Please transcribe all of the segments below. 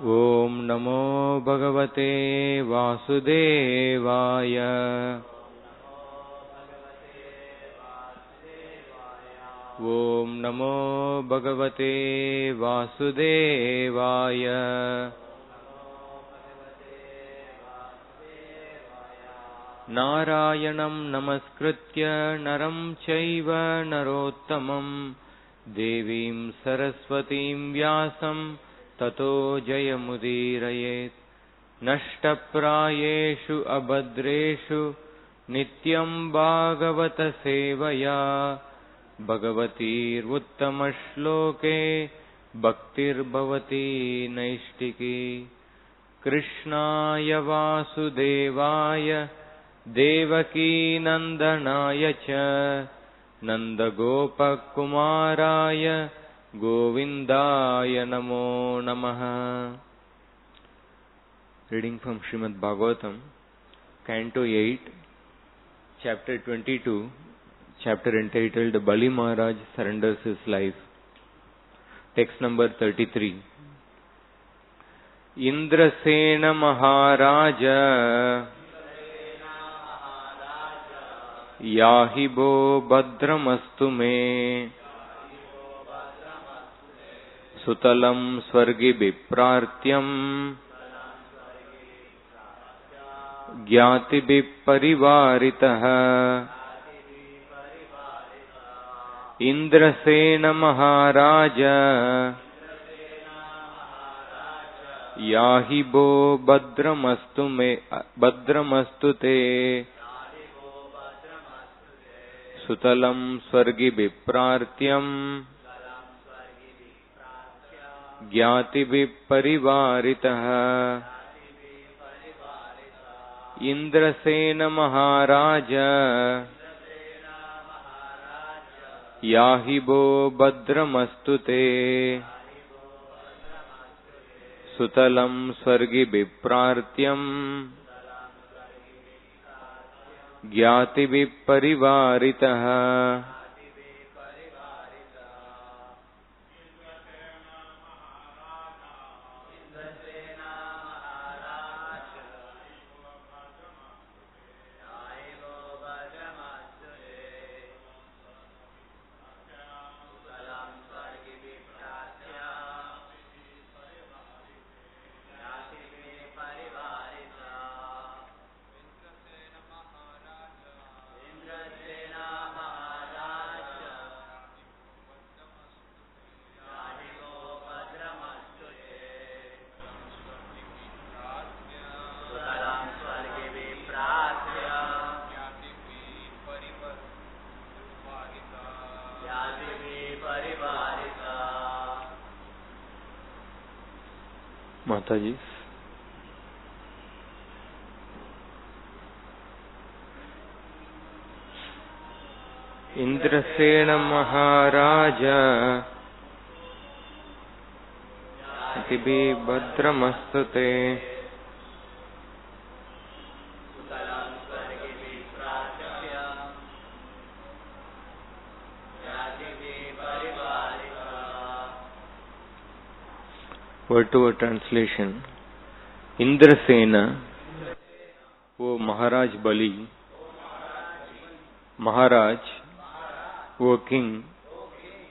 Om Namo Bhagavate Vasudevaya. Om Namo Bhagavate Vasudevaya. Narayanam Namaskritya Naram Chaiva Narottamam Devim Saraswatim Vyasam Tato Jayamudiraye. Nashtaprayeshu abhadreshu Nityam Bhagavata Sevaya Bhagavatir Uttamashloke Bhaktir Bhavati Naishtiki. Krishnaya Vasudevaya Devaki Nandanaya Cha Nandagopakumaraya Govindaya Namo Namaha. Reading from Srimad Bhagavatam, Canto 8, Chapter 22, chapter entitled Bali Maharaj Surrenders His Life. Text number 33. Indrasena Maharaja Yahibo Bhadramastu Me Sutalam Swargi Vipratyam Gyati Viparivaritaha. Indrasena Maharaja Yahibo Bhadramastu Te Sutalam Swargi Vipratyam Gyati Viparivaritaha. Indrasena Maharaja Yahibo Bhadramastu Te Sutalam Swargi Vipratyam Gyati Viparivaritaha. Mataji. Indrasena Maharaja Tibi Bhadramastute Word to word translation. Indrasena, O Maharaj Bali, Maharaj, O King,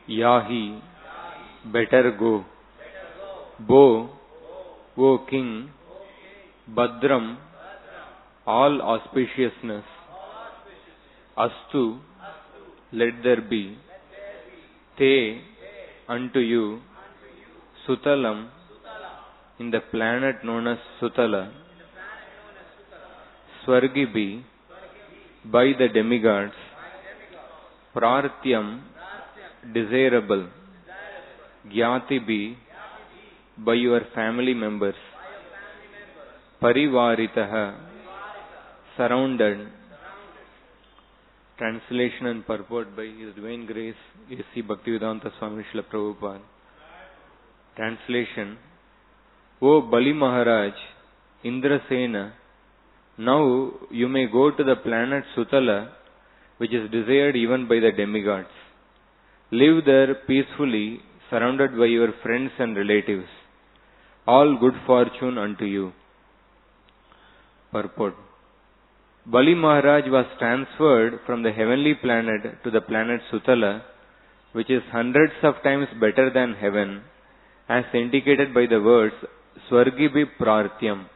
Yahi, better go, Bo, O King, Bhadram, all auspiciousness, Astu, let there be, Te, unto you, Sutalam, in the planet known as Sutala, Swargibi, by the demigods, Prartyam, desirable, Gyatibi, by your family members, Parivaritaha, surrounded. Translation and purport by His Divine Grace A.C. Bhaktivedanta Swami Srila Prabhupada. Translation. O Bali Maharaj, Indrasena, now you may go to the planet Sutala, which is desired even by the demigods. Live there peacefully, surrounded by your friends and relatives. all good fortune unto you. Purport. Bali Maharaj was transferred from the heavenly planet to the planet Sutala, which is hundreds of times better than heaven, as indicated by the words Swargibhi Prartyam.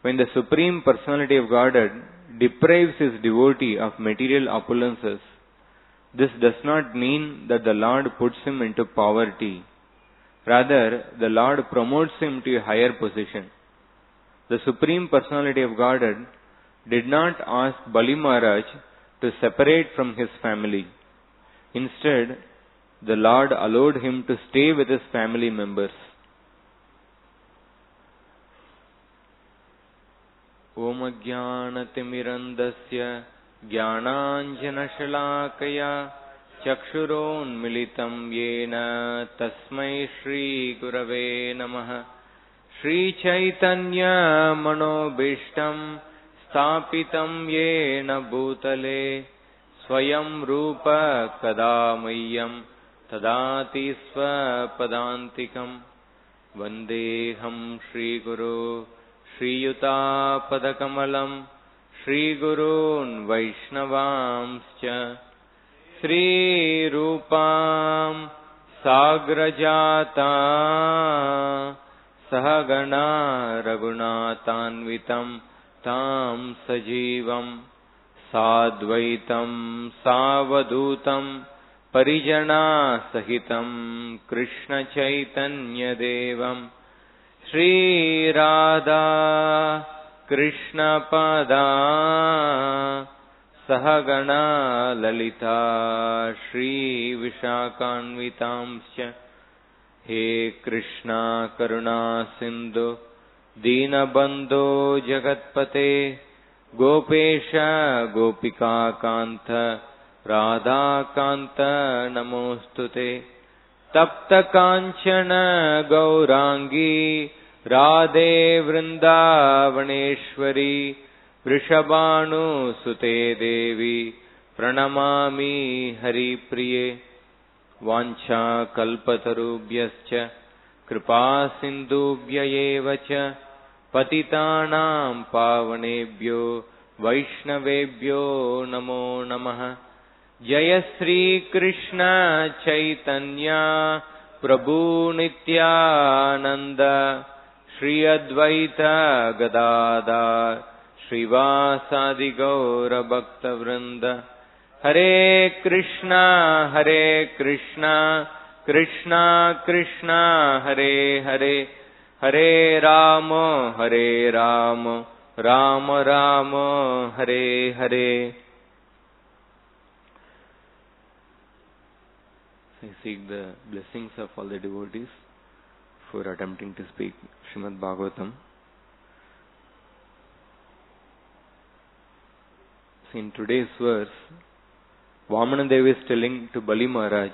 When the Supreme Personality of Godhead deprives his devotee of material opulences, this does not mean that the Lord puts him into poverty. Rather, the Lord promotes him to a higher position. The Supreme Personality of Godhead did not ask Bali Maharaj to separate from his family. Instead, the Lord allowed him to stay with his family members. Om Ajnanatimirandasya Jnananjanashalakaya Chakshuronmilitam Yena Tasmai Shri Gurave Namaha. Shri Chaitanya Manobishtam Stapitam Yena Bhutale Swayam Rupa Kadamayyam Tadati Swapadantikam Vandeham Shri Guru Shri Yuta Padakamalam Shri Gurun Vaishnavamscha Shri Rupam Sagrajata Sahagana Raghunathanvitam Tam Sajivam Sadvaitam Savadutam Parijana Sahitam Krishna Chaitanya Devam Shri Radha Krishna Pada Sahagana Lalita Shri Vishakhanvitamscha. He Krishna Karuna Sindhu Deenabandho Jagatpate Gopesha Gopika Kanta Radha Kanta Namostute Tapta Kanchana Gaurangi Radhe Vrindavaneshwari Vrishabhanu Sute Devi Pranamami Hari Priye. Vancha kalpatarubhyascha kripa sindhubhyayevacha patitanam pavanebhyo vaishnavebhyo namo namaha. Jaya Sri Krishna Chaitanya Prabhu Nityananda Shri Advaita Gadadhar Srivasadi Gaura Bhakta Vrinda. Hare Krishna Krishna Krishna Hare Hare Hare Rama Rama Rama Hare Hare. I seek the blessings of all the devotees for attempting to speak Srimad Bhagavatam. In today's verse, Vamanadeva is telling to Bali Maharaj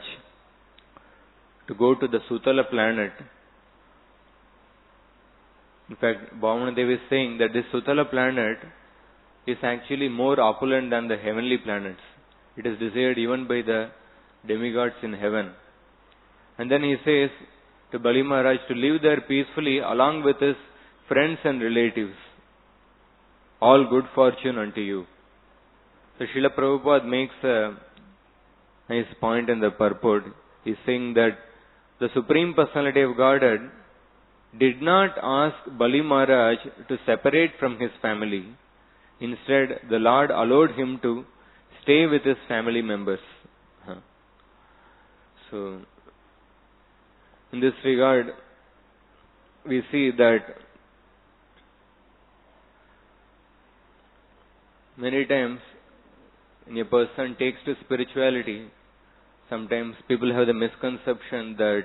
to go to the Sutala planet. In fact, Vamanadeva is saying that this Sutala planet is actually more opulent than the heavenly planets. It is desired even by the demigods in heaven. And then he says to Bali Maharaj to live there peacefully along with his friends and relatives. All good fortune unto you. So Srila Prabhupada makes a nice point in the purport. He is saying that the Supreme Personality of Godhead did not ask Bali Maharaj to separate from his family. Instead, the Lord allowed him to stay with his family members. So, in this regard, we see that many times when a person takes to spirituality, sometimes people have the misconception that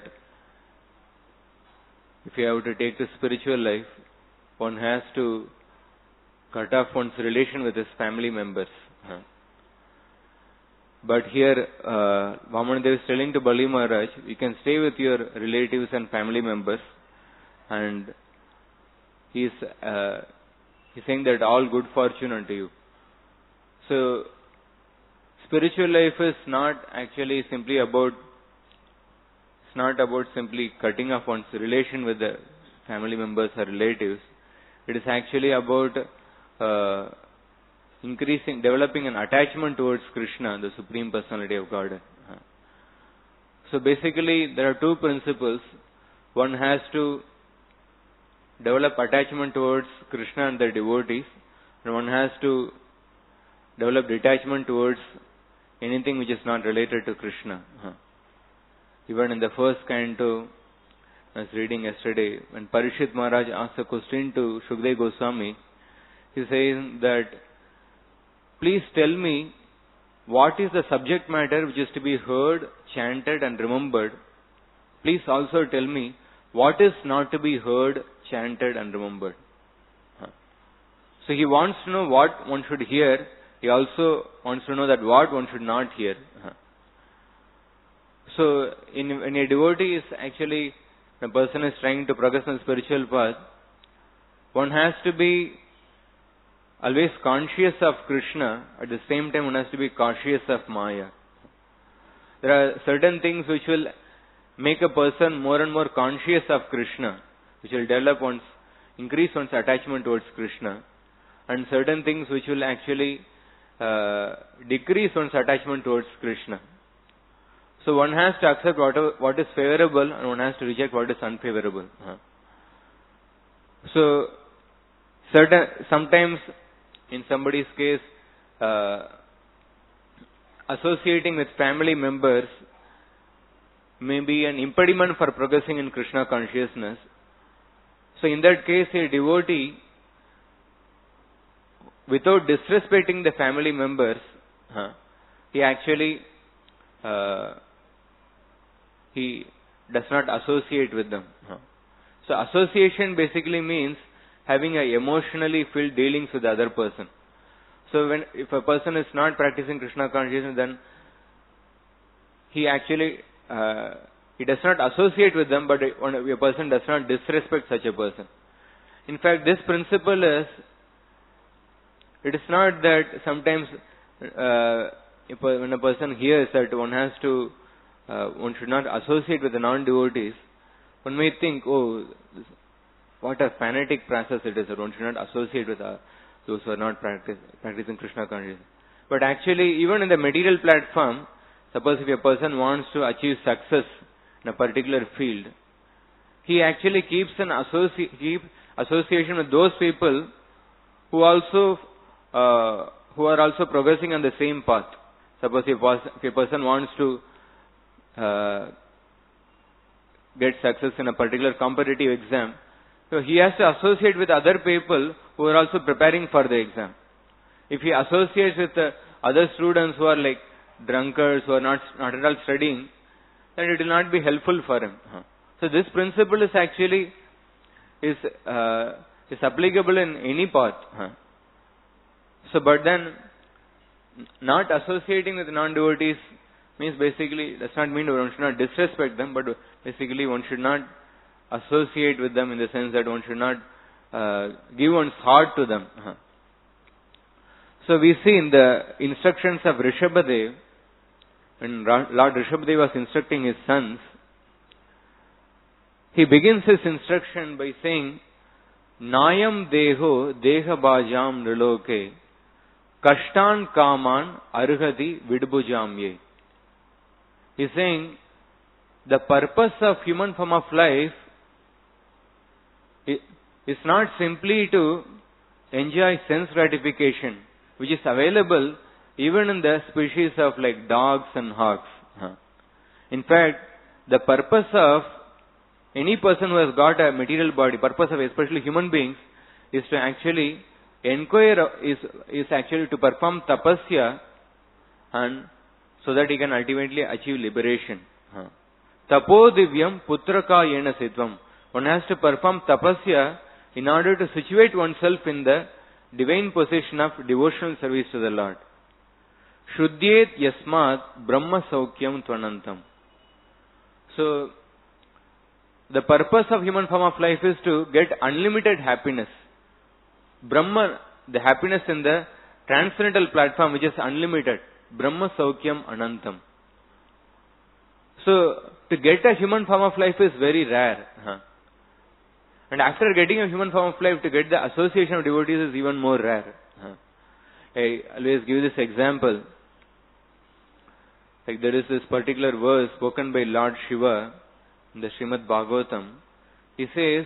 if you have to take to spiritual life, one has to cut off one's relation with his family members. But here, Vamanadeva is telling to Bali Maharaj, you can stay with your relatives and family members, and he's saying that all good fortune unto you. So, spiritual life is not actually simply about, it's not about simply cutting off one's relation with the family members or relatives. It is actually about developing an attachment towards Krishna, the Supreme Personality of Godhead. So basically, there are two principles. One has to develop attachment towards Krishna and the devotees, and one has to develop detachment towards anything which is not related to Krishna. Even in the first canto, I was reading yesterday, when Parishit Maharaj asked a question to Shukdev Goswami, he says that, please tell me what is the subject matter which is to be heard, chanted and remembered. Please also tell me what is not to be heard, chanted and remembered. So he wants to know what one should hear. He also wants to know that what one should not hear. So when a devotee is actually, the person is trying to progress on the spiritual path, one has to be always conscious of Krishna. At the same time, one has to be cautious of Maya. There are certain things which will make a person more and more conscious of Krishna, which will increase one's attachment towards Krishna, and certain things which will actually decrease one's attachment towards Krishna. So one has to accept what is favorable, and one has to reject what is unfavorable. So sometimes in somebody's case, associating with family members may be an impediment for progressing in Krishna consciousness. So in that case, a devotee, without disrespecting the family members, he actually he does not associate with them. So association basically means having a emotionally filled dealings with the other person. So if a person is not practicing Krishna consciousness, then he actually he does not associate with them, but a person does not disrespect such a person. In fact, this principle is, it is not that sometimes when a person hears that one should not associate with the non-devotees, one may think, oh, what a fanatic process it is, that one should not associate with those who are not practicing Krishna consciousness. But actually, even in the material platform, suppose if a person wants to achieve success in a particular field, he actually keeps an association with those people who are also progressing on the same path. Suppose if a person wants to get success in a particular competitive exam, so he has to associate with other people who are also preparing for the exam. If he associates with other students who are like drunkards, who are not at all studying, then it will not be helpful for him. So this principle is actually is applicable in any path. So, but then not associating with non-devotees means basically does not mean one should not disrespect them, but basically one should not associate with them in the sense that one should not give one's heart to them. So we see in the instructions of Rishabhadev, when Lord Rishabhadev was instructing his sons, he begins his instruction by saying, Nayam deho deha bhajam niloke kashtan kaman arhati vidbhujamye. He is saying, the purpose of human form of life is not simply to enjoy sense gratification, which is available even in the species of like dogs and hogs. In fact, the purpose of any person who has got a material body, purpose of especially human beings, is to actually is actually to perform tapasya, and so that he can ultimately achieve liberation. Tapo divyam putraka yena sitvam. One has to perform tapasya in order to situate oneself in the divine position of devotional service to the Lord. Shuddhyet yasmat brahma saukyam tvanantam. So, the purpose of human form of life is to get unlimited happiness. Brahma, the happiness in the transcendental platform which is unlimited. Brahma saukyam anantam. So, to get a human form of life is very rare. And after getting a human form of life, to get the association of devotees is even more rare. I always give this example. Like there is this particular verse spoken by Lord Shiva in the Srimad Bhagavatam. He says,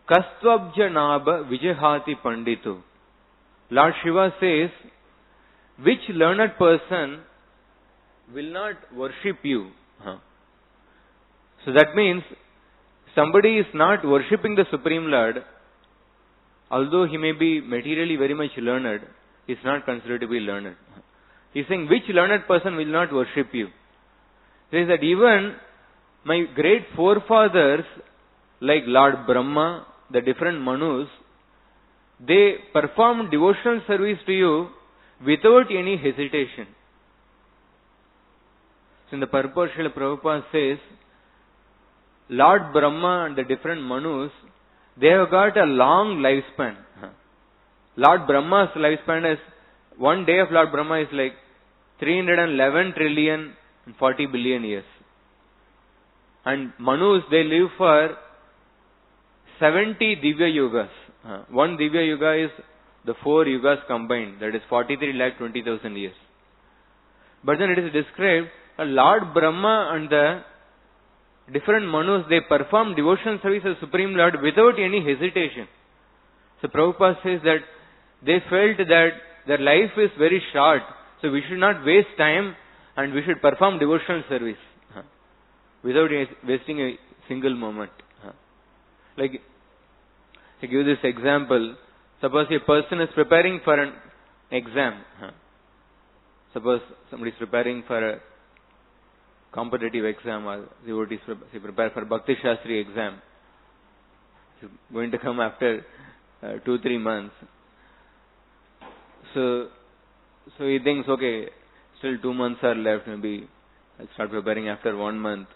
Kastvabja Naba Vijahati Panditu. Lord Shiva says, which learned person will not worship you? So that means somebody is not worshipping the Supreme Lord, although he may be materially very much learned, he is not considered to be learned. He is saying, which learned person will not worship you? He says that even my great forefathers, like Lord Brahma, the different Manus, they performed devotional service to you without any hesitation. So in the purport, Srila Prabhupada says, Lord Brahma and the different Manus, they have got a long lifespan. Lord Brahma's lifespan is, one day of Lord Brahma is like 311 trillion and 40 billion years. And Manus, they live for 70 Divya Yugas. One Divya Yuga is the 4 Yugas combined, that is 43,20,000 years. But then it is described, Lord Brahma and the different Manus, they perform devotional service of Supreme Lord without any hesitation. So Prabhupada says that they felt that their life is very short, so we should not waste time and we should perform devotional service without wasting a single moment. Like, to give this example, suppose a person is preparing for an exam. Suppose somebody is preparing for a competitive exam, or devotees prepare for Bhakti Shastri exam. It's going to come after 2-3 months. So he thinks, okay, still 2 months are left, maybe I'll start preparing after 1 month.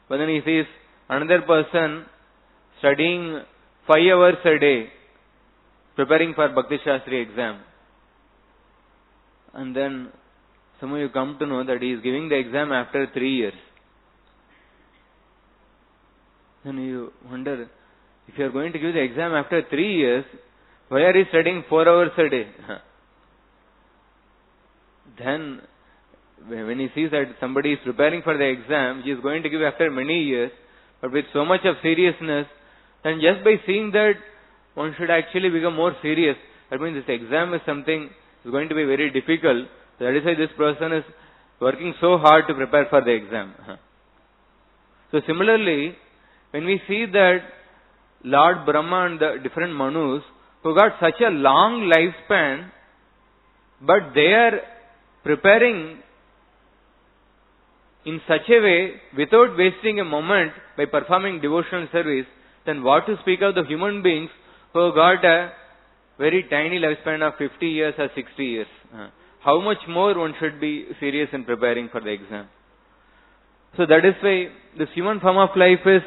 But then he sees another person studying 5 hours a day, preparing for Bhakti Shastri exam. And then somehow you come to know that he is giving the exam after 3 years. Then you wonder, if you are going to give the exam after 3 years, why are you studying 4 hours a day? Then, when he sees that somebody is preparing for the exam, he is going to give after many years, but with so much of seriousness, then just by seeing that, one should actually become more serious. That means this exam is something that is going to be very difficult. That is why this person is working so hard to prepare for the exam. So similarly, when we see that Lord Brahma and the different Manus who got such a long lifespan, but they are preparing in such a way without wasting a moment by performing devotional service, then what to speak of the human beings who got a very tiny lifespan of 50 years or 60 years. How much more one should be serious in preparing for the exam. So that is why this human form of life is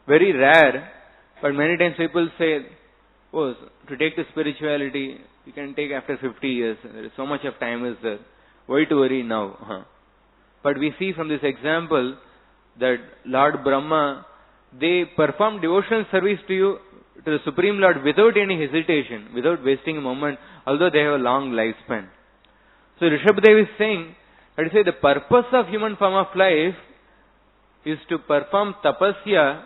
very rare, but many times people say, oh, to take the spirituality, you can take after 50 years. There is so much of time is there. Why to worry now? But we see from this example that Lord Brahma, they perform devotional service to you, to the Supreme Lord without any hesitation, without wasting a moment, although they have a long lifespan. So Rishabhdev is saying, that is why the purpose of human form of life is to perform tapasya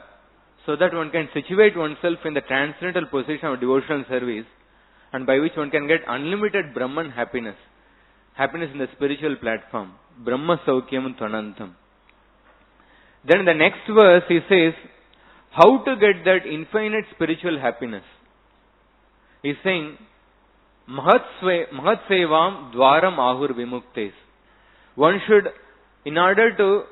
so that one can situate oneself in the transcendental position of devotional service, and by which one can get unlimited Brahman happiness. Happiness in the spiritual platform. Brahma Saukyam Tvanantam. Then in the next verse he says, how to get that infinite spiritual happiness. He is saying, Mahat Sevam Dwaram Ahur Vimuktes. One should, in order to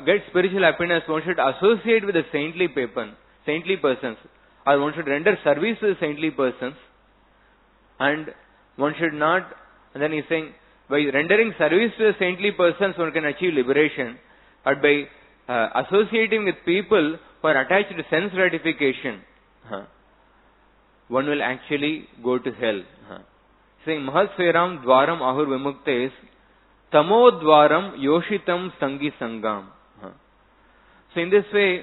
get spiritual happiness, one should associate with the saintly persons, or one should render service to the saintly persons, and one should not, and then he is saying, by rendering service to the saintly persons, one can achieve liberation, but by associating with people who are attached to sense gratification, one will actually go to hell. Saying, Mahat Sveram Dwaram Ahur Vimuktes, Tamo Dwaram Yoshitam Sangi Sangam. So in this way,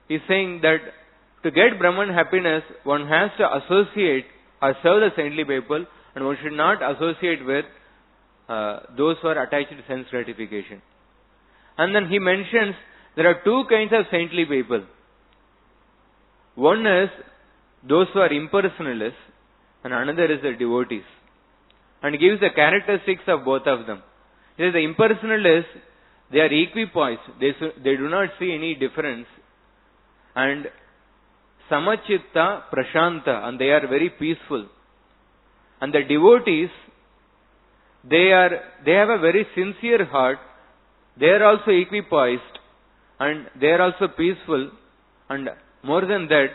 He's saying that to get Brahman happiness, one has to associate or serve the saintly people, and one should not associate with those who are attached to sense gratification. And then he mentions there are two kinds of saintly people. One is those who are impersonalists, and another is the devotees. And he gives the characteristics of both of them. He says the impersonalists, they are equipoised. They do not see any difference. And samachitta prashanta, and they are very peaceful. And the devotees, they have a very sincere heart. They are also equipoised, and they are also peaceful. And more than that,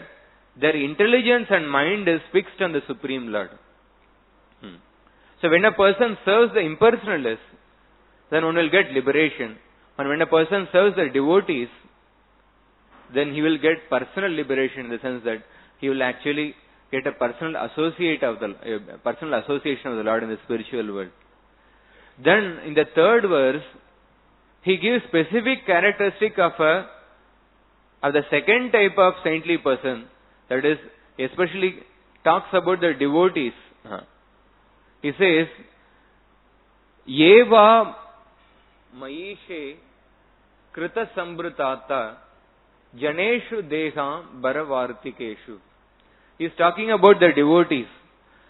their intelligence and mind is fixed on the Supreme Lord. So when a person serves the impersonalists, then one will get liberation. And when a person serves the devotees, then he will get personal liberation, in the sense that he will actually get a personal association of the Lord in the spiritual world. Then in the third verse, he gives specific characteristic of the second type of saintly person, that is, especially talks about the devotees. He says, Yeva Maishe Krita Sambrutata Janeshu Deha Bharavartikeshu. He is talking about the devotees.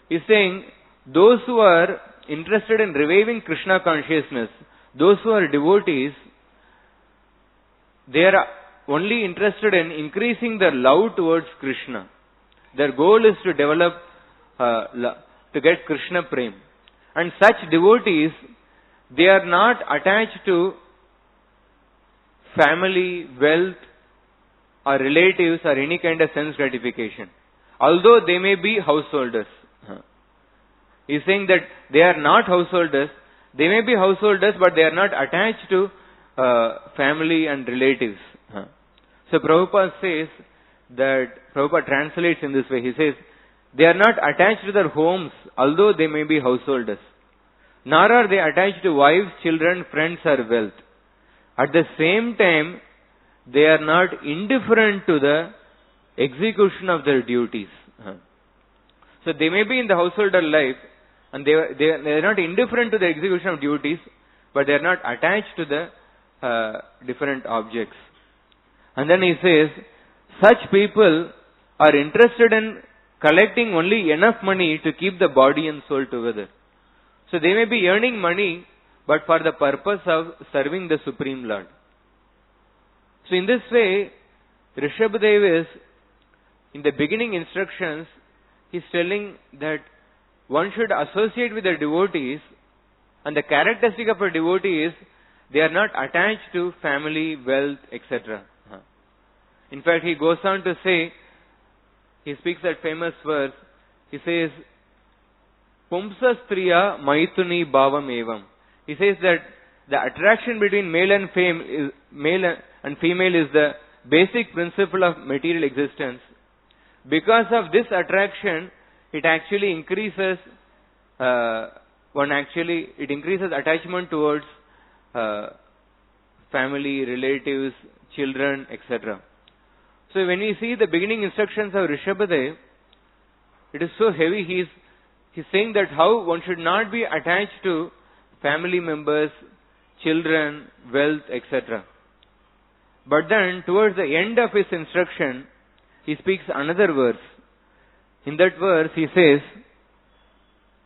He is saying, those who are interested in reviving Krishna consciousness, those who are devotees, they are only interested in increasing their love towards Krishna. Their goal is to develop, to get Krishna Prem. And such devotees, they are not attached to family, wealth, or relatives, or any kind of sense gratification. Although they may be householders. He is saying that they are not householders. They may be householders, but they are not attached to family and relatives. So Prabhupada says that, Prabhupada translates in this way. He says, they are not attached to their homes, although they may be householders. Nor are they attached to wives, children, friends, or wealth. At the same time, they are not indifferent to the execution of their duties. So they may be in the householder life, and they are not indifferent to the execution of duties, but they are not attached to the different objects. And then he says, such people are interested in collecting only enough money to keep the body and soul together. So they may be earning money, but for the purpose of serving the Supreme Lord. So in this way, Rishabhadeva is, in the beginning instructions, he is telling that one should associate with the devotees, and the characteristic of a devotee is, they are not attached to family, wealth, etc. In fact, he goes on to say, he speaks that famous verse, he says, Pumsa Striya Maituni Bhavam Evam. He says that the attraction between male and female is the basic principle of material existence. Because of this attraction, it actually increases, it increases attachment towards family, relatives, children, etc. So when we see the beginning instructions of Rishabhadeva, it is so heavy. He's saying that how one should not be attached to family members, children, wealth, etc. But then towards the end of his instruction, he speaks another verse. In that verse he says,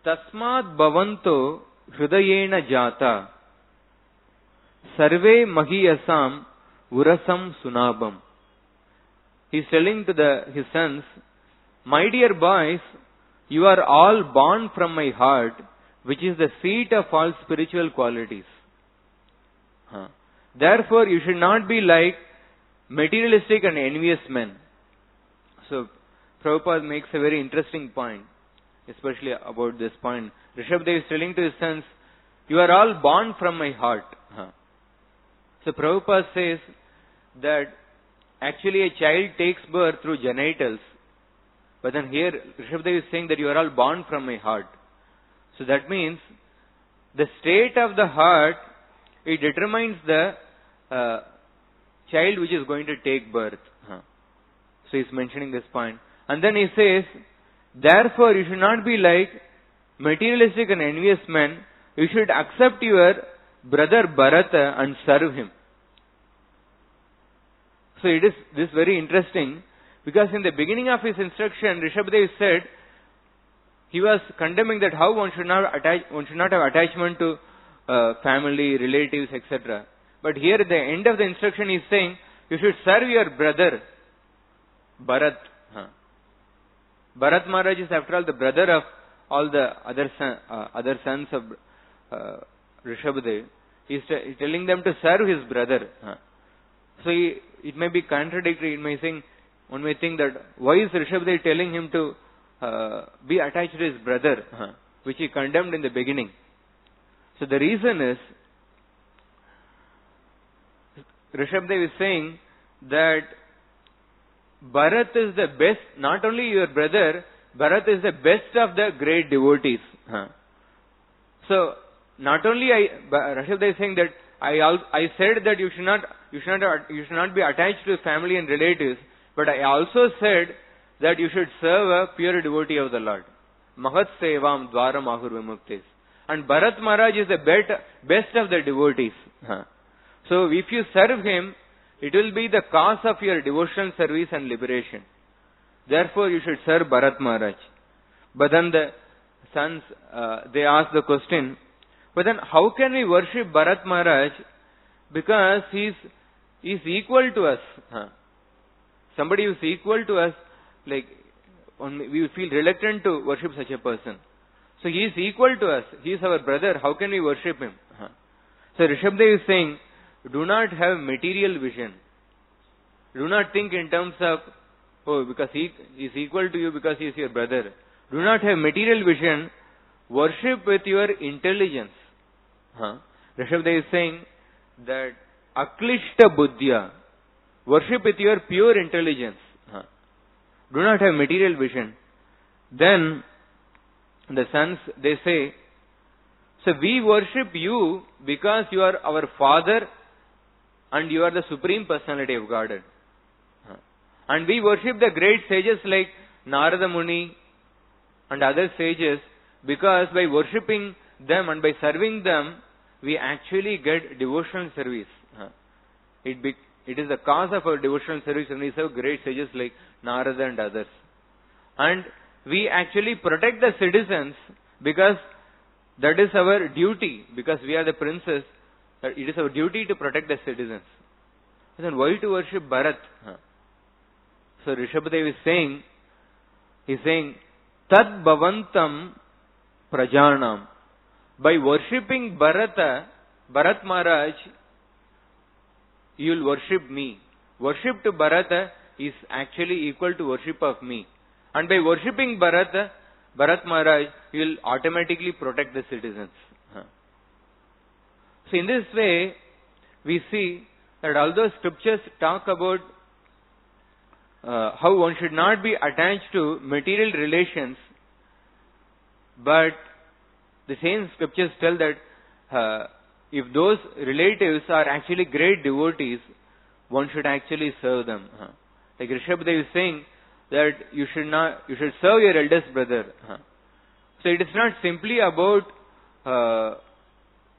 Tasmat bhavanto hrudayena jata sarve mahiyasam urasam sunabam. He is telling to his sons, my dear boys, you are all born from my heart, which is the seat of all spiritual qualities. Therefore, you should not be like materialistic and envious men. So, Prabhupada makes a very interesting point, especially about this point. Rishabhadeva is telling to his sons, you are all born from my heart. So, Prabhupada says that actually a child takes birth through genitals. But then here, Rishabhadeva is saying that you are all born from my heart. So that means, the state of the heart, it determines the child which is going to take birth. So he's mentioning this point. And then he says, therefore you should not be like materialistic and envious men. You should accept your brother Bharata and serve him. So it is this very interesting, because in the beginning of his instruction, Rishabhdev said, he was condemning that how one should not have attachment to family, relatives, etc. But here at the end of the instruction he is saying, you should serve your brother Bharat. Bharat Maharaj is after all the brother of all the other sons of Rishabhdev. He is telling them to serve his brother. So it may be contradictory. One may think that why is Rishabhdev telling him to be attached to his brother, which he condemned in the beginning. So the reason is, Rishabhdev is saying that Bharat is the best, not only your brother, Bharat is the best of the great devotees. So not only Rishabhdev is saying that I said that you should not be attached to family and relatives, but I also said that you should serve a pure devotee of the Lord. Mahat Sevam Dwaram Ahur Vimuktis. And Bharat Maharaj is the best of the devotees. So if you serve him, it will be the cause of your devotional service and liberation. Therefore you should serve Bharat Maharaj. But then the sons, they ask the question, but then how can we worship Bharat Maharaj? Because he is equal to us. Somebody who is equal to us, like, we feel reluctant to worship such a person. So he is equal to us. He is our brother. How can we worship him? So Rishabhdev is saying, do not have material vision. Do not think in terms of, because he is equal to you because he is your brother. Do not have material vision. Worship with your intelligence. Rishabhdev is saying that aklishta buddhya. Worship with your pure intelligence. Do not have material vision. Then the sons, they say, so we worship you because you are our father and you are the supreme personality of Godhead. And we worship the great sages like Narada Muni and other sages because by worshipping them and by serving them, we actually get devotional service. It is the cause of our devotional service when we serve great sages like Narada and others. And we actually protect the citizens because that is our duty. Because we are the princes, it is our duty to protect the citizens. Then why to worship Bharat? So Rishabhdev is saying, Tad Bhavantam Prajanam. By worshipping Bharat Maharaj, you will worship me. Worship to Bharata is actually equal to worship of me. And by worshipping Bharat Maharaj, you will automatically protect the citizens. So in this way, we see that although scriptures talk about how one should not be attached to material relations, but the same scriptures tell that if those relatives are actually great devotees, one should actually serve them. Like Rishabhdev is saying that you should serve your eldest brother. So it is not simply about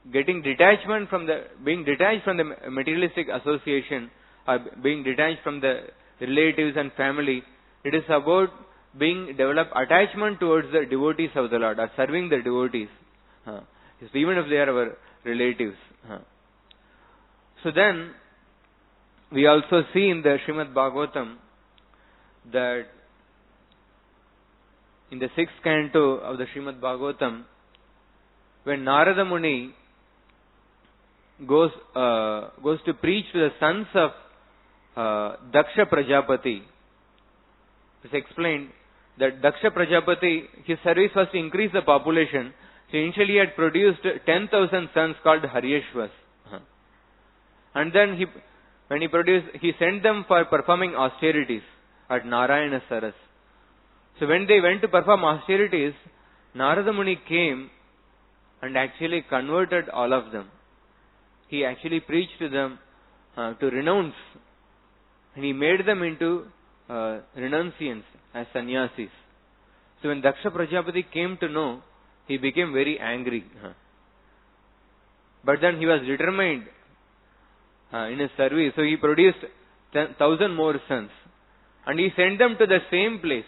being detached from the materialistic association, or being detached from the relatives and family. It is about develop attachment towards the devotees of the Lord, or serving the devotees, even if they are our relatives. So then, we also see in the Srimad Bhagavatam that in the 6th canto of the Srimad Bhagavatam, when Narada Muni goes to preach to the sons of Daksha Prajapati, it's explained that Daksha Prajapati, his service was to increase the population. So initially he had produced 10,000 sons called Haryeshvas. And then when he produced, he sent them for performing austerities at Narayana Saras. So when they went to perform austerities, Narada Muni came and actually converted all of them. He actually preached to them to renounce. And he made them into renunciants, as sannyasis. So when Daksha Prajapati came to know, he became very angry. But then he was determined in his service. So he produced 1,000 more sons. And he sent them to the same place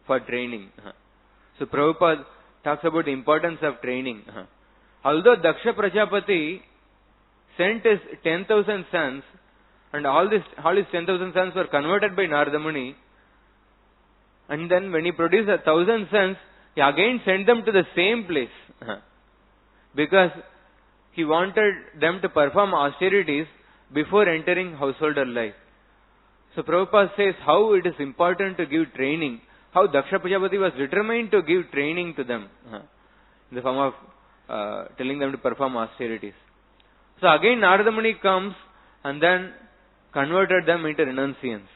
for training. So Prabhupada talks about the importance of training. Although Daksha Prajapati sent his 10,000 sons, and all his 10,000 sons were converted by Narada Muni, and then when he produced 1,000 sons, he again sent them to the same place. Because he wanted them to perform austerities before entering householder life. So Prabhupada says how it is important to give training, how Daksha Prajapati was determined to give training to them in the form of telling them to perform austerities. So again Narada Muni comes and then converted them into renunciants.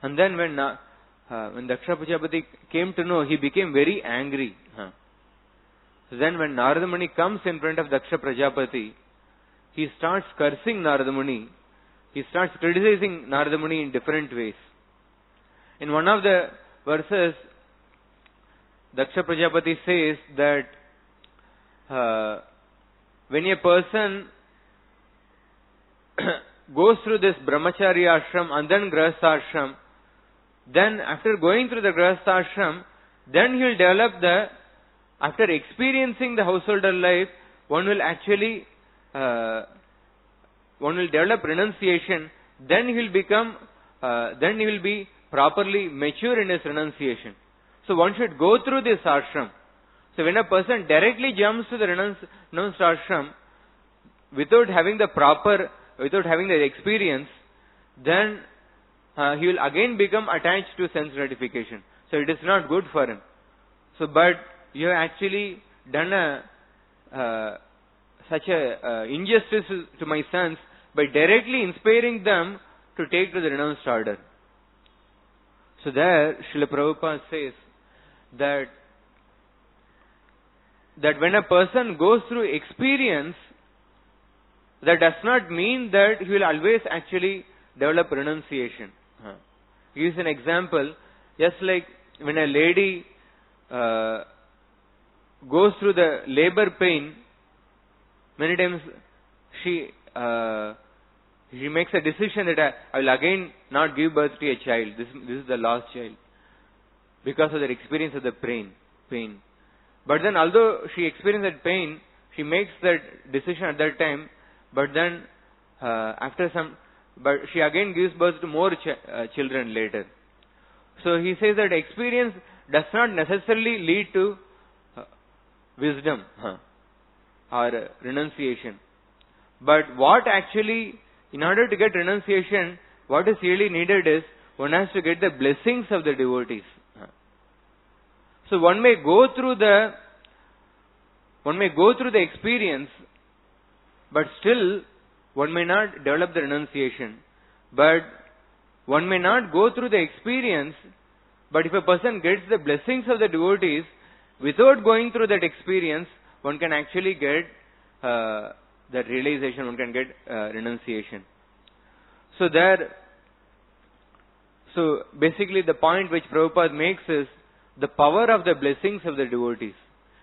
And then when Daksha Prajapati came to know, he became very angry. So then when Narada Muni comes in front of Daksha Prajapati, he starts cursing Narada Muni. He starts criticizing Narada Muni in different ways. In one of the verses, Daksha Prajapati says that when a person goes through this brahmacharya ashram and then grahastha ashram, then after going through the grahastha ashram, then he will develop after experiencing the householder life, one will develop renunciation, then he will be properly mature in his renunciation. So one should go through this ashram. So when a person directly jumps to the renounced ashram without having the experience, then he will again become attached to sense gratification. So it is not good for him. So but you have actually done such a injustice to my sons by directly inspiring them to take to the renounced order. So there, Srila Prabhupada says that when a person goes through experience, that does not mean that he will always actually develop renunciation. He gives an example, just like when a lady goes through the labor pain, many times she makes a decision that I will again not give birth to a child. This is the last child, because of the experience of the pain. But then, although she experienced that pain, she makes that decision at that time. But then, but she again gives birth to more children later. So he says that experience does not necessarily lead to wisdom or renunciation. But what actually, in order to get renunciation, what is really needed is one has to get the blessings of the devotees. So one may go through the experience, but still one may not develop the renunciation. But one may not go through the experience, but if a person gets the blessings of the devotees, without going through that experience, one can actually get that realization, one can get renunciation. So basically the point which Prabhupada makes is the power of the blessings of the devotees.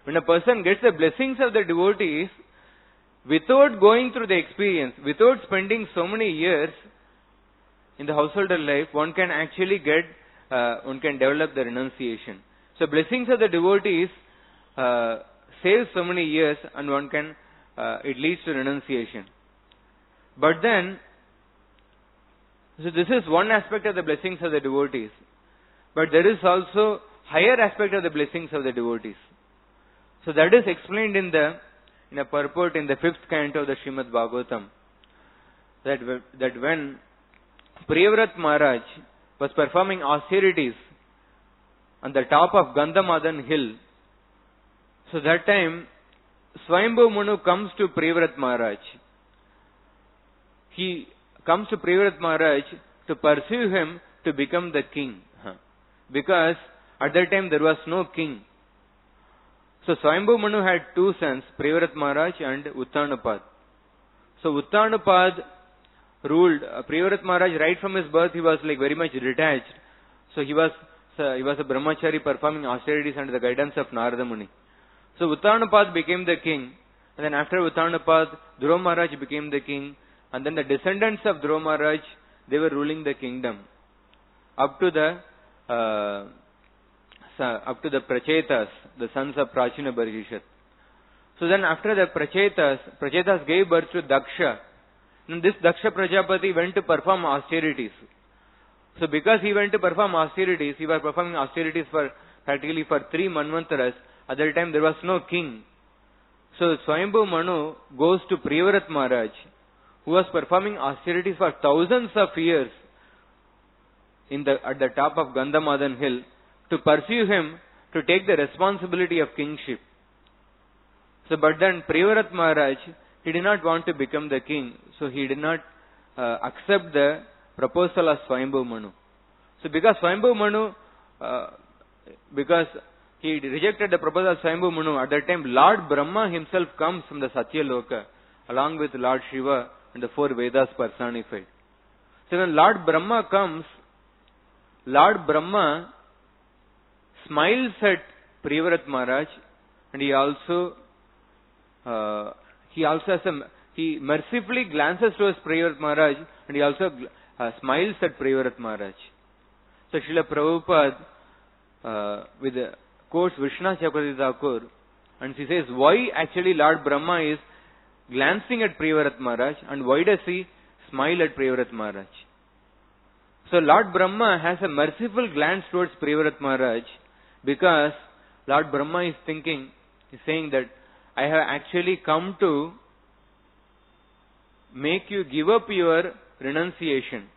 When a person gets the blessings of the devotees, without going through the experience, without spending so many years in the householder life, one can actually one can develop the renunciation. So blessings of the devotees saves so many years, and one can, it leads to renunciation. But then, so this is one aspect of the blessings of the devotees. But there is also higher aspect of the blessings of the devotees. So that is explained in a purport in the 5th canto of the Srimad Bhagavatam. That when Priyavrat Maharaj was performing austerities on the top of Gandhamadan hill, so that time Swayambhu Manu comes to Priyavrat Maharaj. He comes to Priyavrat Maharaj to pursue him to become the king. Because at that time there was no king. So Swayambhu Manu had two sons, Priyavrat Maharaj and Uttanapad. So Uttanapad ruled. Priyavrat Maharaj, right from his birth, he was like very much detached. So he was a brahmachari performing austerities under the guidance of Narada Muni. So Uttanapad became the king, and then after Uttanapad, Dhruva Maharaj became the king, and then the descendants of Dhruva Maharaj, they were ruling the kingdom up to the Prachetas, the sons of Prachina Barhishat. So then after the Prachetas gave birth to Daksha. And this Daksha Prajapati went to perform austerities. So because he went to perform austerities, he was performing austerities practically for 3 manvantaras. At that time there was no king. So Swayambhu Manu goes to Priyavrat Maharaj, who was performing austerities for thousands of years at the top of Gandhamadan hill, to pursue him to take the responsibility of kingship. So but then Priyavrat Maharaj, he did not want to become the king, so he did not accept the proposal of Swayambhu Manu. So because Swayambhu Manu, because he rejected the proposal of Swayambhu Manu, at that time Lord Brahma himself comes from the Satya Loka, along with Lord Shiva and the 4 Vedas personified. So when Lord Brahma comes, Lord Brahma smiles at Priyavrat Maharaj, and he mercifully glances towards Priyavrat Maharaj, and he also smiles at Priyavrat Maharaj. So Srila Prabhupada with quotes Vishnu Chakravarti Thakur, and she says why actually Lord Brahma is glancing at Priyavrat Maharaj, and why does he smile at Priyavrat Maharaj? So Lord Brahma has a merciful glance towards Priyavrat Maharaj, because Lord Brahma is saying that I have actually come to make you give up your renunciation.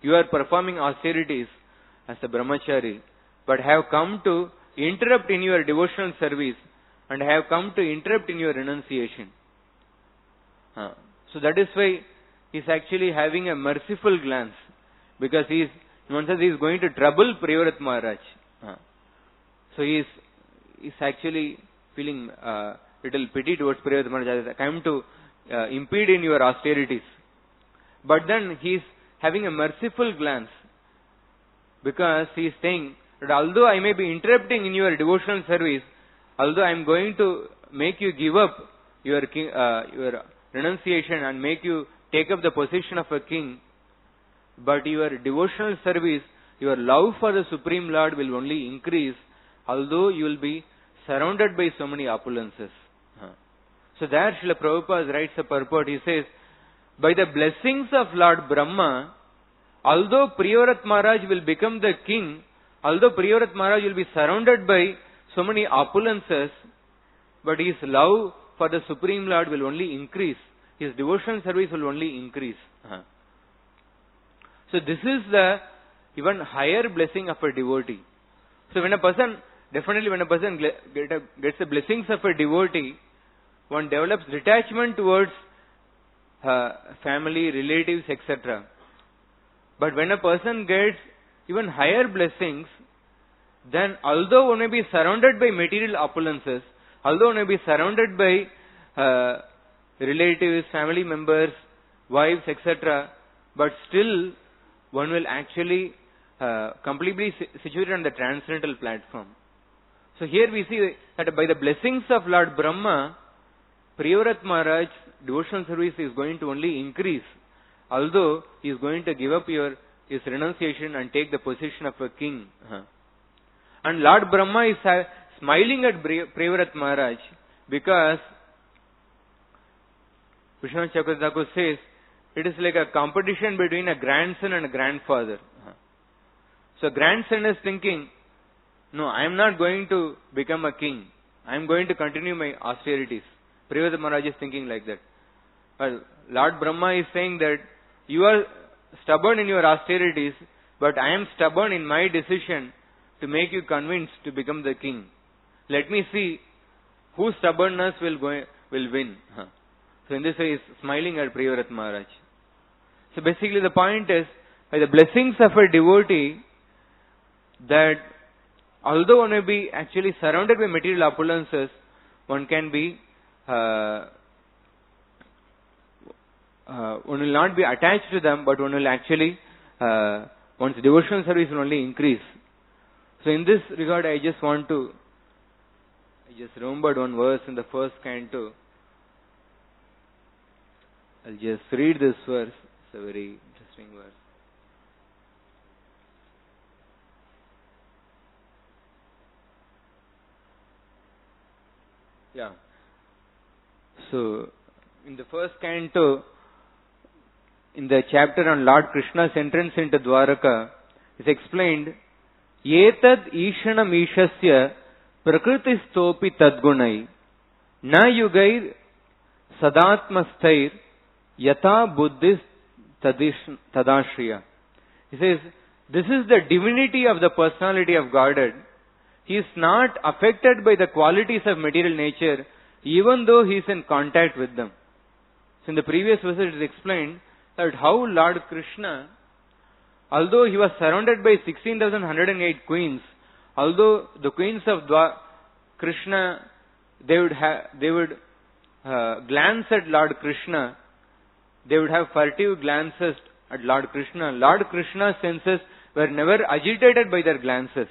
You are performing austerities as a brahmachari, but have come to interrupt in your devotional service, and have come to interrupt in your renunciation. So that is why he is actually having a merciful glance, because in one sense he is going to trouble Priyavrat Maharaj. So he is actually feeling little pity towards Priyavrat Maharaj. I come to impede in your austerities. But then he is having a merciful glance, because he is saying that although I may be interrupting in your devotional service, although I am going to make you give up your renunciation and make you take up the position of a king, but your devotional service, your love for the Supreme Lord will only increase, although you will be surrounded by so many opulences. So there Srila Prabhupada writes a purport. He says, by the blessings of Lord Brahma, although Priyavrat Maharaj will become the king, although Priyavrat Maharaj will be surrounded by so many opulences, but his love for the Supreme Lord will only increase. His devotional service will only increase. So this is the even higher blessing of a devotee. So when a person gets the blessings of a devotee, one develops detachment towards family, relatives, etc. But when a person gets even higher blessings, then although one may be surrounded by material opulences, although one may be surrounded by relatives, family members, wives, etc., but still one will actually completely situated on the transcendental platform. So here we see that by the blessings of Lord Brahma, Priyavrat Maharaj's devotional service is going to only increase, although he is going to give up his renunciation and take the position of a king. And Lord Brahma is smiling at Priyavrat Maharaj, because Vishnu Chakravarti Thakur says it is like a competition between a grandson and a grandfather. So grandson is thinking, no, I am not going to become a king. I am going to continue my austerities. Priyavrat Maharaj is thinking like that. But Lord Brahma is saying that you are stubborn in your austerities, but I am stubborn in my decision to make you convinced to become the king. Let me see whose stubbornness will win. So in this way he is smiling at Priyavrat Maharaj. So basically the point is, by the blessings of a devotee, that although one may be actually surrounded by material opulences, one can be one will not be attached to them, but one will actually, one's devotional service will only increase. So in this regard, I just remembered one verse in the first canto. I'll just read this verse. It's a very interesting verse. Yeah. So, in the first canto, in the chapter on Lord Krishna's entrance into Dwaraka, it's explained, Etad Ishanam Ishasya Prakritistopi Tadgunai Na Yugair Sadatmastair Yata Buddhis Tadashriya. He says, this is the divinity of the personality of Godhead. He is not affected by the qualities of material nature, even though he is in contact with them. So in the previous verse it is explained that how Lord Krishna, although he was surrounded by 16,108 queens, although the queens of Krishna, they would glance at Lord Krishna, they would have furtive glances at Lord Krishna. Lord Krishna's senses were never agitated by their glances.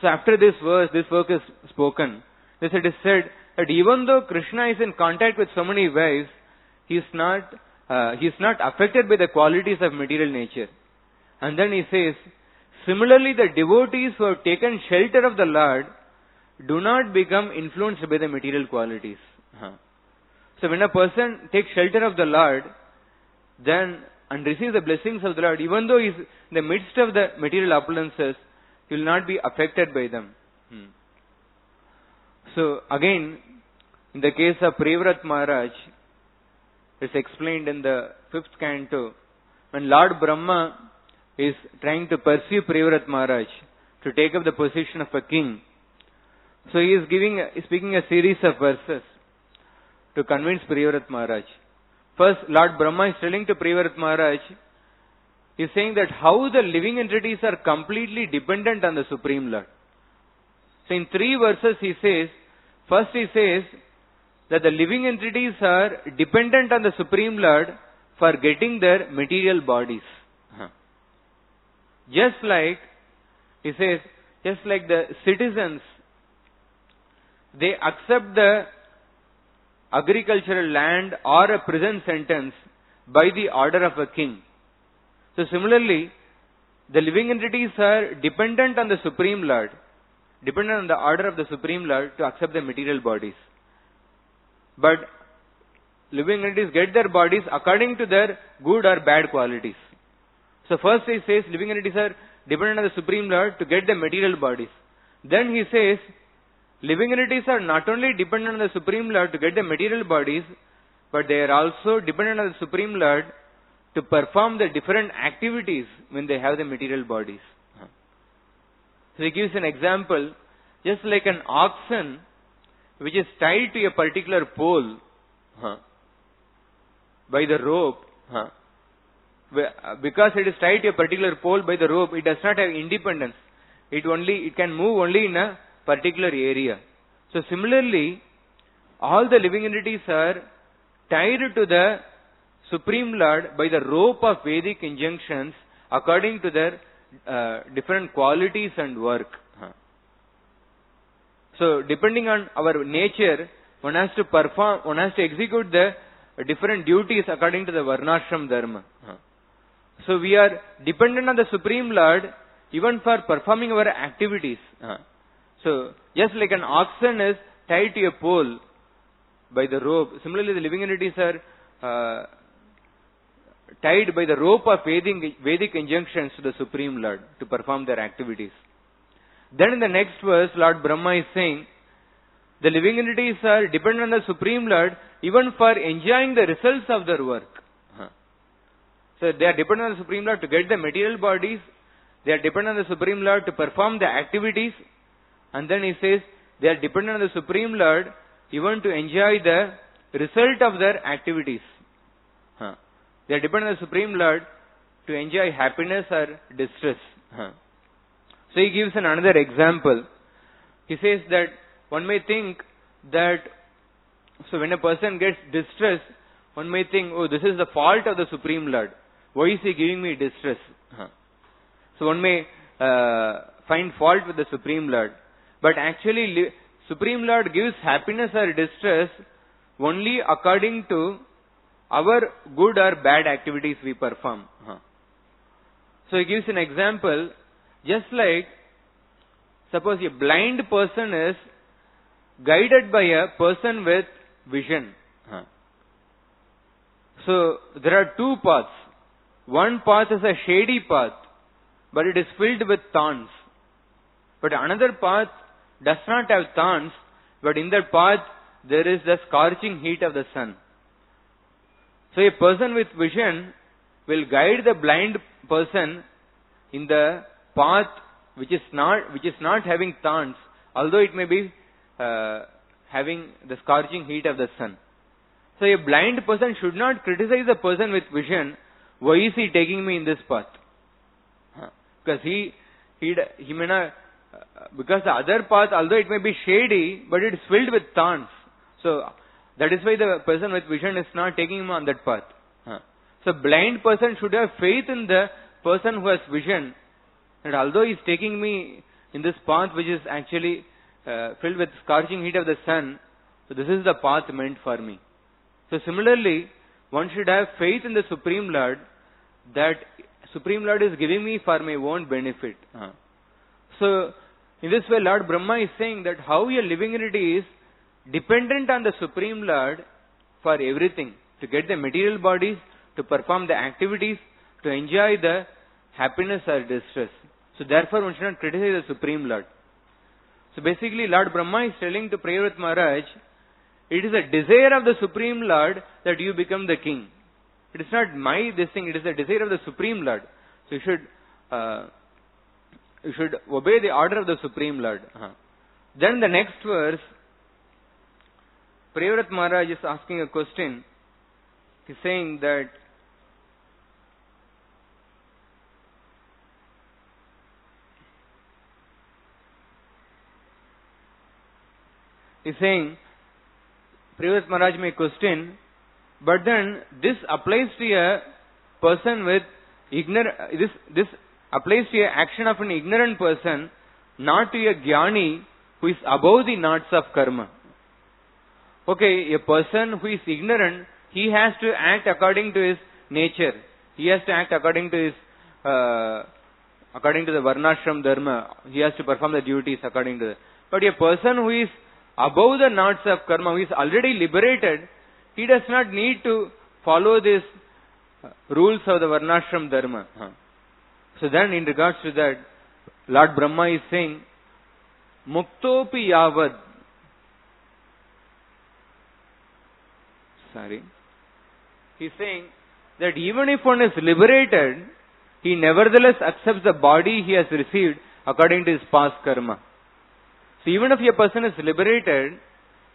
So after this verse is spoken, it is said that even though Krishna is in contact with so many wives, he is not affected by the qualities of material nature. And then he says, similarly the devotees who have taken shelter of the Lord do not become influenced by the material qualities. So when a person takes shelter of the Lord, then and receives the blessings of the Lord, even though he is in the midst of the material opulences, he will not be affected by them. So again, in the case of Prevrat Maharaj, it's explained in the 5th canto, when Lord Brahma is trying to pursue Prevrat Maharaj to take up the position of a king. So he is speaking a series of verses to convince Prevrat Maharaj. First, Lord Brahma is telling to Prevrat Maharaj, he is saying that how the living entities are completely dependent on the Supreme Lord. So in 3 verses he says, first he says that the living entities are dependent on the Supreme Lord for getting their material bodies. Just like, he says, just like the citizens, they accept the agricultural land or a prison sentence by the order of a king. So similarly, the living entities are dependent on the Supreme Lord, dependent on the order of the Supreme Lord to accept the material bodies. But living entities get their bodies according to their good or bad qualities. So first he says living entities are dependent on the Supreme Lord to get the material bodies. Then he says living entities are not only dependent on the Supreme Lord to get the material bodies, but they are also dependent on the Supreme Lord to perform the different activities when they have the material bodies. So he gives an example, just like an oxen which is tied to a particular pole by the rope. Because it is tied to a particular pole by the rope, it does not have independence. It can move only in a particular area. So similarly, all the living entities are tied to the Supreme Lord by the rope of Vedic injunctions according to their different qualities and work. So depending on our nature, one has to execute the different duties according to the Varnashram Dharma. So we are dependent on the Supreme Lord even for performing our activities. So just like an oxen is tied to a pole by the rope, similarly the living entities are tied by the rope of Vedic injunctions to the Supreme Lord to perform their activities. Then in the next verse, Lord Brahma is saying, the living entities are dependent on the Supreme Lord even for enjoying the results of their work. So they are dependent on the Supreme Lord to get the material bodies, they are dependent on the Supreme Lord to perform the activities, and then he says, they are dependent on the Supreme Lord even to enjoy the result of their activities. They are dependent on the Supreme Lord to enjoy happiness or distress. So he gives another example. He says that one may think that, so when a person gets distressed, one may think, oh, this is the fault of the Supreme Lord. Why is He giving me distress? So one may find fault with the Supreme Lord. But actually, Supreme Lord gives happiness or distress only according to our good or bad activities we perform. So he gives an example, just like, suppose a blind person is guided by a person with vision. So there are two paths. One path is a shady path, but it is filled with thorns. But another path does not have thorns, but in that path there is the scorching heat of the sun. So a person with vision will guide the blind person in the path which is not having thorns, although it may be having the scorching heat of the sun. So a blind person should not criticize a person with vision. Why is he taking me in this path? Because he may not, because the other path, although it may be shady, but it is filled with thorns. So that is why the person with vision is not taking him on that path. So blind person should have faith in the person who has vision, that although he is taking me in this path which is actually filled with scorching heat of the sun, so this is the path meant for me. So similarly, one should have faith in the Supreme Lord, that Supreme Lord is giving me for my own benefit. So in this way, Lord Brahma is saying that how your living entity is dependent on the Supreme Lord for everything, to get the material bodies, to perform the activities, to enjoy the happiness or distress. So therefore one should not criticize the Supreme Lord. So basically Lord Brahma is telling to Priyavrat Maharaj, it is a desire of the Supreme Lord that you become the king. It is not this thing, it is the desire of the Supreme Lord. So you should obey the order of the Supreme Lord. Then the next verse, Priyavrat Maharaj is asking a question. He is saying that Priyavrat Maharaj may question, but then this applies to a person with this applies to an action of an ignorant person, not to a jnani who is above the knots of karma. Okay, a person who is ignorant, he has to act according to his nature. He has to act according to the varnashram dharma. He has to perform the duties according to that. But a person who is above the knots of karma, who is already liberated, he does not need to follow these rules of the varnashram dharma. So then in regards to that, Lord Brahma is saying, Muktopi yavad. He is saying that even if one is liberated, he nevertheless accepts the body he has received according to his past karma. So even if a person is liberated,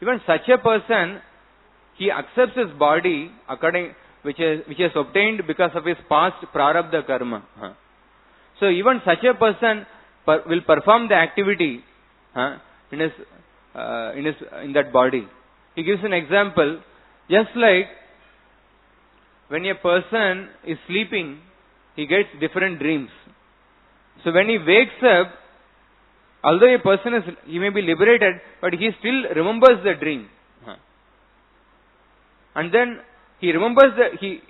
even such a person, he accepts his body which has obtained because of his past prarabdha karma. So even such a person will perform the activity in that body. He gives an example, just like when a person is sleeping, he gets different dreams. So when he wakes up, although a person he may be liberated, but he still remembers the dream. And then he remembers he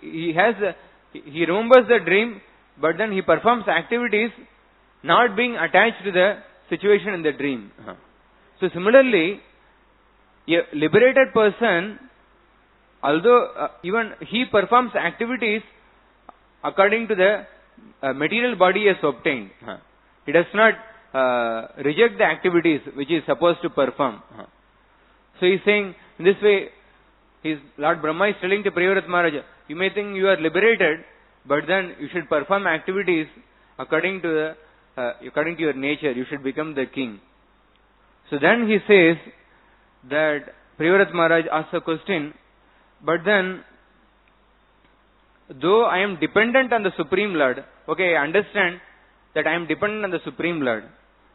remembers the dream, but then he performs activities not being attached to the situation in the dream. So similarly, a liberated person, although even he performs activities according to the material body he has obtained, he does not reject the activities which he is supposed to perform. So he is saying, in this way, Lord Brahma is telling to Priyavrat Maharaj, you may think you are liberated, but then you should perform activities according to your nature. You should become the king. So then he says that Priyavrat Maharaj asks a question, but then, though I am dependent on the Supreme Lord, okay, I understand that I am dependent on the Supreme Lord,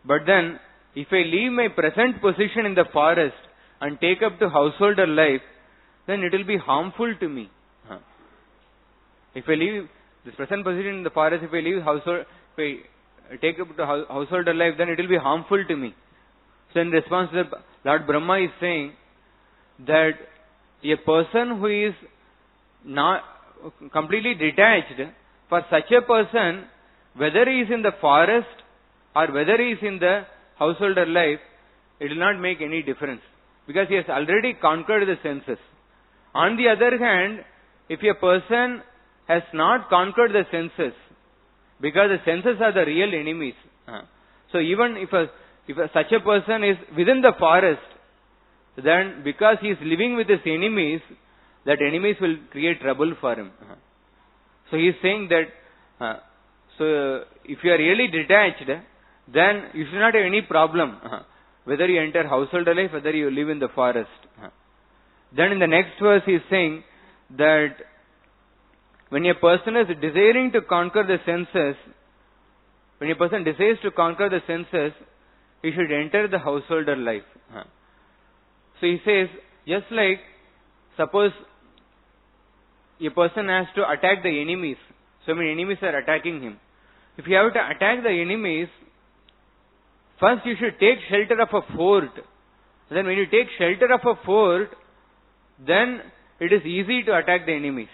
but then if I leave my present position in the forest and take up to householder life, then it will be harmful to me. If I leave this present position in the forest, if I leave household, if I take up to householder life, then it will be harmful to me. So in response to that, Lord Brahma is saying that a person who is not completely detached, for such a person, whether he is in the forest or whether he is in the householder life, it will not make any difference, because he has already conquered the senses. On the other hand, if a person has not conquered the senses, because the senses are the real enemies. So even if such a person is within the forest, then because he is living with his enemies, that enemies will create trouble for him. So he is saying that, so if you are really detached, then you should not have any problem, whether you enter household life, whether you live in the forest. Then in the next verse he is saying that when a person is desiring to conquer the senses, when a person desires to conquer the senses, he should enter the householder life. So he says, just like, suppose a person has to attack the enemies. So many enemies are attacking him. If you have to attack the enemies, first you should take shelter of a fort. Then when you take shelter of a fort, then it is easy to attack the enemies.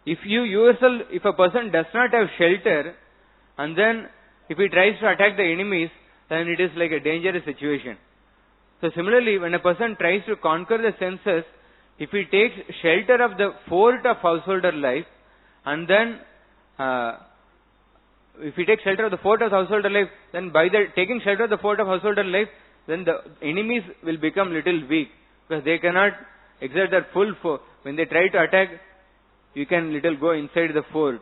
If if a person does not have shelter, and then if he tries to attack the enemies, then it is like a dangerous situation. So similarly, when a person tries to conquer the senses, if he takes shelter of the fort of householder life, and then if he takes shelter of the fort of householder life, then by taking shelter of the fort of householder life, then the enemies will become little weak, because they cannot exert their full force. When they try to attack, you can little go inside the fort.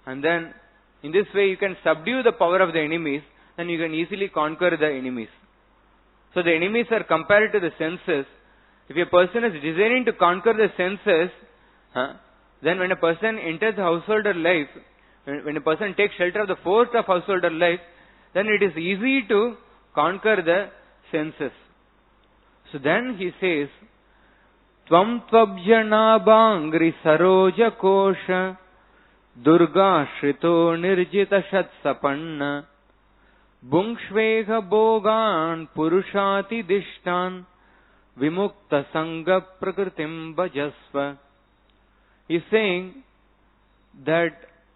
And then in this way you can subdue the power of the enemies, and you can easily conquer the enemies. So the enemies are compared to the senses. If a person is desiring to conquer the senses, then when a person enters the householder life, when a person takes shelter of the fort of householder life, then it is easy to conquer the senses. So then he says, Tvam tvabjanabangri saroja kosha durga shrito nirjita shatsapanna bungshvega bogan purushati dishtan vimukta sangha prakritim bhajasva. He is saying that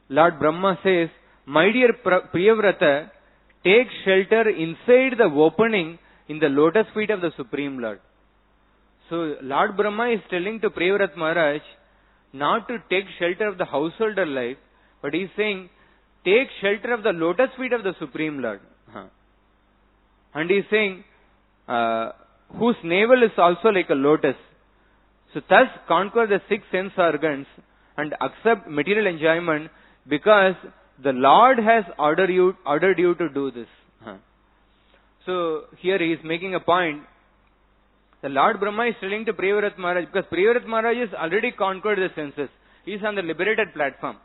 Lord Brahma says, my dear Priyavrata, take shelter inside the opening in the lotus feet of the Supreme Lord. So Lord Brahma is telling to Priyavrata Maharaj not to take shelter of the householder life, but he is saying, take shelter of the lotus feet of the Supreme Lord. And he is saying, whose navel is also like a lotus. So thus conquer the 6 sense organs and accept material enjoyment, because the Lord has ordered you to do this. So here he is making a point. The Lord Brahma is telling to Priyavrata Maharaj, because Priyavrata Maharaj has already conquered the senses. He is on the liberated platform.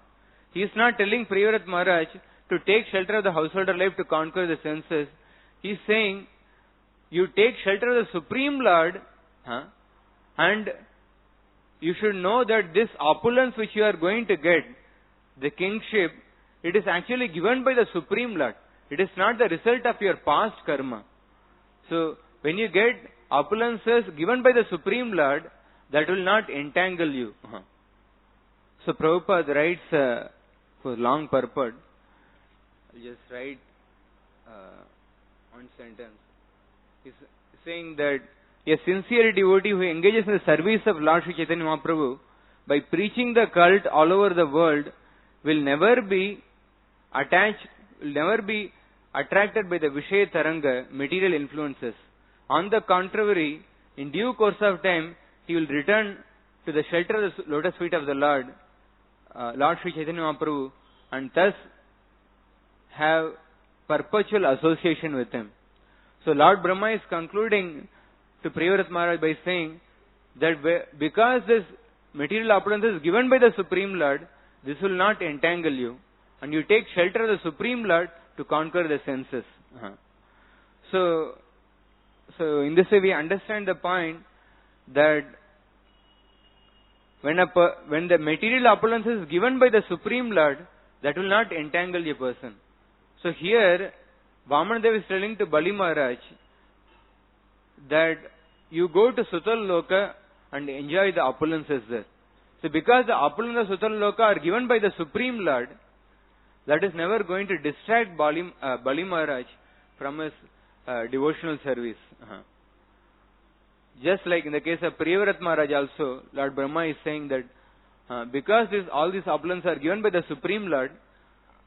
He is not telling Priyavrata Maharaj to take shelter of the householder life to conquer the senses. He is saying, you take shelter of the Supreme Lord, and you should know that this opulence which you are going to get, the kingship, it is actually given by the Supreme Lord. It is not the result of your past karma. So, when you get opulences given by the Supreme Lord, that will not entangle you. So, Prabhupada writes for long purport. I'll just write one sentence. He's saying that a sincere devotee who engages in the service of Lord Sri Chaitanya Mahaprabhu by preaching the cult all over the world will never be attached, will never be attracted by the Vishaya Taranga, material influences. On the contrary, in due course of time, he will return to the shelter of the lotus feet of the Lord, Lord Sri Chaitanya Mahaprabhu, and thus have perpetual association with him. So Lord Brahma is concluding to Priyavrata Maharaj by saying that because this material opulence is given by the Supreme Lord, this will not entangle you, and you take shelter of the Supreme Lord to conquer the senses. So in this way we understand the point that when the material opulence is given by the Supreme Lord, that will not entangle a person. So here, Vamanadeva is telling to Bali Maharaj that you go to Sutal Loka and enjoy the opulences there. So because the opulences of Sutal Loka are given by the Supreme Lord, that is never going to distract Bali Maharaj from his devotional service. Just like in the case of Priyavrat Maharaj also, Lord Brahma is saying that because all these opulences are given by the Supreme Lord,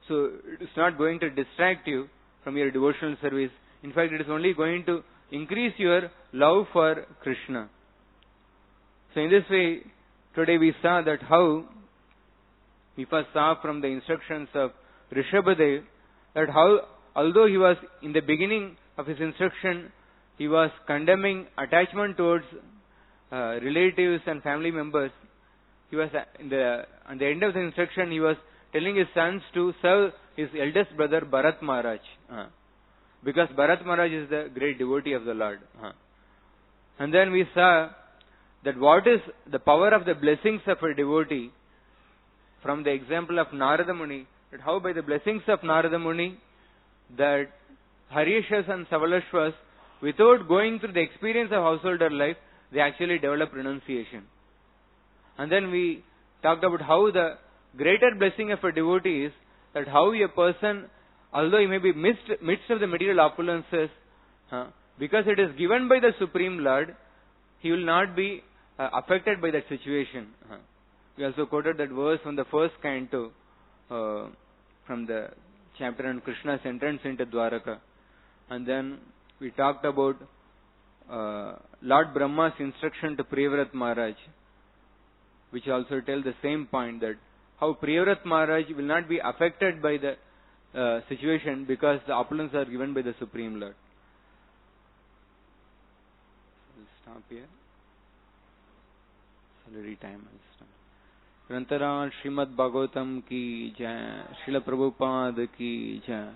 so it is not going to distract you from your devotional service. In fact, it is only going to increase your love for Krishna. So in this way, today we saw that how we first saw from the instructions of Rishabhadev that how, although he was in the beginning of his instruction, he was condemning attachment towards relatives and family members. He was at the end of the instruction, he was telling his sons to serve his eldest brother Bharat Maharaj, because Bharat Maharaj is the great devotee of the Lord. And then we saw that what is the power of the blessings of a devotee from the example of Narada Muni, that how by the blessings of Narada Muni, that Harishas and Savalashvas, without going through the experience of householder life, they actually develop renunciation. And then we talked about how the greater blessing of a devotee is that how a person, although he may be midst of the material opulences, because it is given by the Supreme Lord, he will not be affected by that situation. We also quoted that verse from the first canto, from the chapter on Krishna's entrance into Dwaraka. And then we talked about Lord Brahma's instruction to Priyavrat Maharaj, which also tells the same point, that how Priyavrat Maharaj will not be affected by the situation because the opulences are given by the Supreme Lord. We'll stop here. It's already time. Grantara Srimad Bhagavatam ki jai, Srila Prabhupada ki jai.